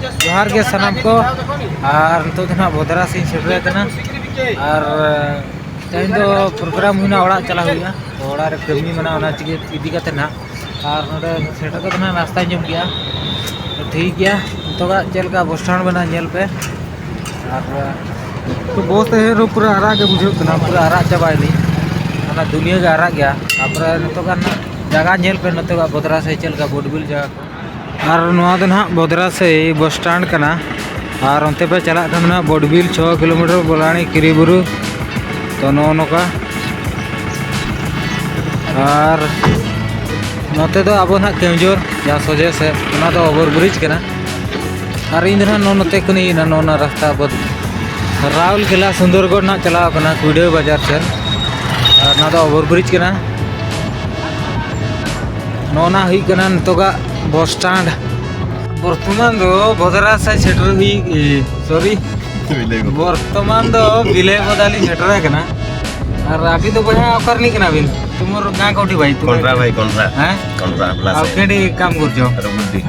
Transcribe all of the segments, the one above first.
जोहार के सनाम को और तो ना बोदरा से सेटरे कना और तेन तो प्रोग्राम हुना ओड़ा चला हुआ तो ओड़ा रे कमी मना ओना चिगे इदी कते ना और नोडे सेटर को ना नाश्ता जम गया तो ठीक गया तो का चल का बस स्टैंड बना नेल पे और तो बहुत है पूरा आरा के बुझो ना पूरा आरा चाबाइली ना दुनिया के आरा गया तापर नतो का जगह नेल पे नतो का बोदरा से चल का बोडबिल जगह और नवा दो ना बोदरा से बस स्टैंड कना और अंते पे चला था बोडबिल 6 किलोमीटर बोलानी किरीबुरु तो नौका और नोते तो अब ना केमजोर जहाँ सोजे से तो ओवरब्रिज कना और इन ना नोते कनी ना नोना रास्ता बद राउरकेला सुंदरगढ़ ना चला कना कुड़े बाजार से और ना तो ओवरब्रिज कना नोना हुई कना नतोगा बस स्टैंड बर्तमान दो बोदरा से सेटर हुई सॉरी बर्तमान दो बिले बदाली सेटर कना और अभी तो बहा ऑफर नहीं कना बिन तुमर गां कोठी भाई तुम कोनरा भाई कोनरा हैं कोनरा प्लस अब केडी काम करजो रबुद्दी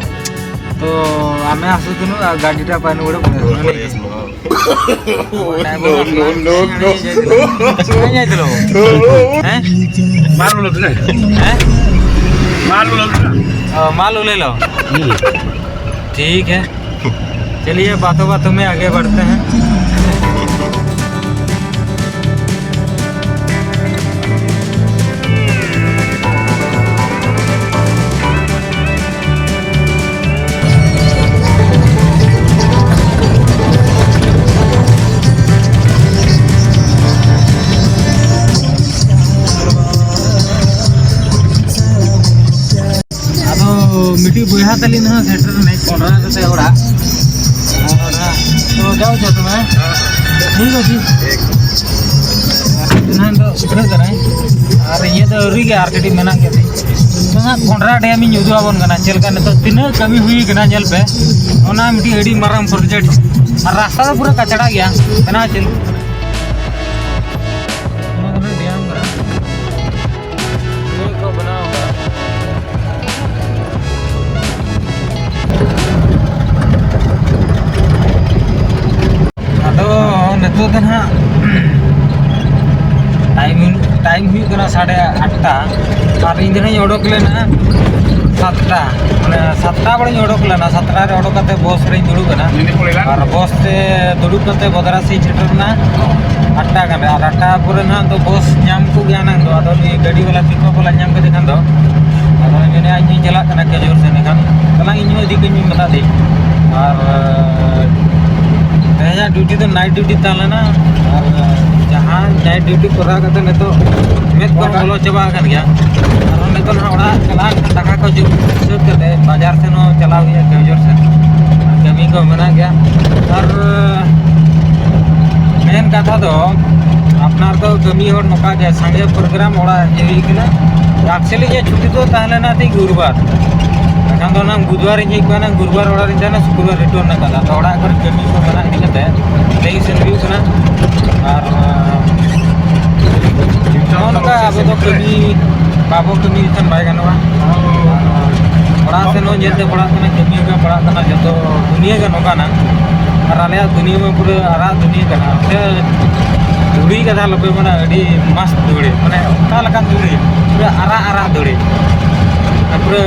तो आमे आसु तुनु गाडीटा पानी ओडे नो नहीं चलो हैं माल लो ना हैं माल लो माल ले लो ठीक है चलिए बातों बातों में आगे बढ़ते हैं मिट्टी बुहा तली ना सेटर नहीं कोनरा से ओड़ा तो जाओ जो तुम्हें ठीक है जी ना तो उतरे करे और ये तो री के आरकेटी मेना के ना कोनरा डैम इन युदु आबन कना चल का तो तीन कमी हुई कना जल पे ओना मिट्टी एडी माराम प्रोजेक्ट और रास्ता तो पूरा कचड़ा गया कना चल डैम करा को बना तो ना टाइम हुई कना 8:30 और इन दिन ओडक लेना 7टा मैंने 7टा बड़ी ओडक लेना 7टा रे ओडक कते बस रे दुड़ू कना और बस से दुड़ू कते बदरा से छेटरना 8टा कने और 8टा पूरे ना तो बस नाम को गया ना तो अदो गाड़ी वाला पिकअप वाला नाम के देखन दो और मैंने आज चला कना के जोर से निकन तला इन दी के बता दे और तेजा ड्यूटी तो नाइट ड्यूटी तालेना और जहाँ नाइट ड्यूटी करा करते ने तो मेत को बोलो चबा कर गया और ने तो ना ओड़ा चला टाका को जो करते बाजार से नो चला हुआ केजोर से कमी को मना गया और मेन कथा तो अपना तो कमी और नोका के संगे प्रोग्राम ओड़ा जेई किना एक्चुअली ये छुट्टी तो तालेना थी गुरुवार तो ना बुधवार ना गुरुवार ओड़ा ना शुक्रवार रिटर्न ना तो ओड़ा कर कमी को मना इदी कते लई सेन हुई कना और नोका अब तो कमी बाबो कमी तन बाय गनवा ओड़ा से नो जेते पड़ा कना कमी का पड़ा कना जतो दुनिया का नोका ना और आले दुनिया में पूरा आरा दुनिया कना से दुड़ी कथा लबे मना अडी मस्त दुड़ी माने ओका लका दुड़ी पूरा आरा आरा दुड़ी पूरा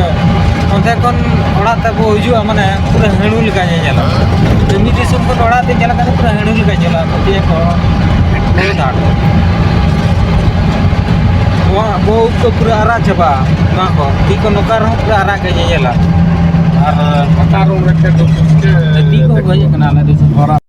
अंते कौन ओड़ा तब हजूआ माने पूरा हेणु लेका चला जमी दिसम को ओड़ा ते चला पूरा हेणु लेका चला पतिया को दाड़ वो तो पूरा आरा चबा ना को ती को नोकर हो पूरा आरा के चला और पतारो रखे तो ती को गए कना ला दिस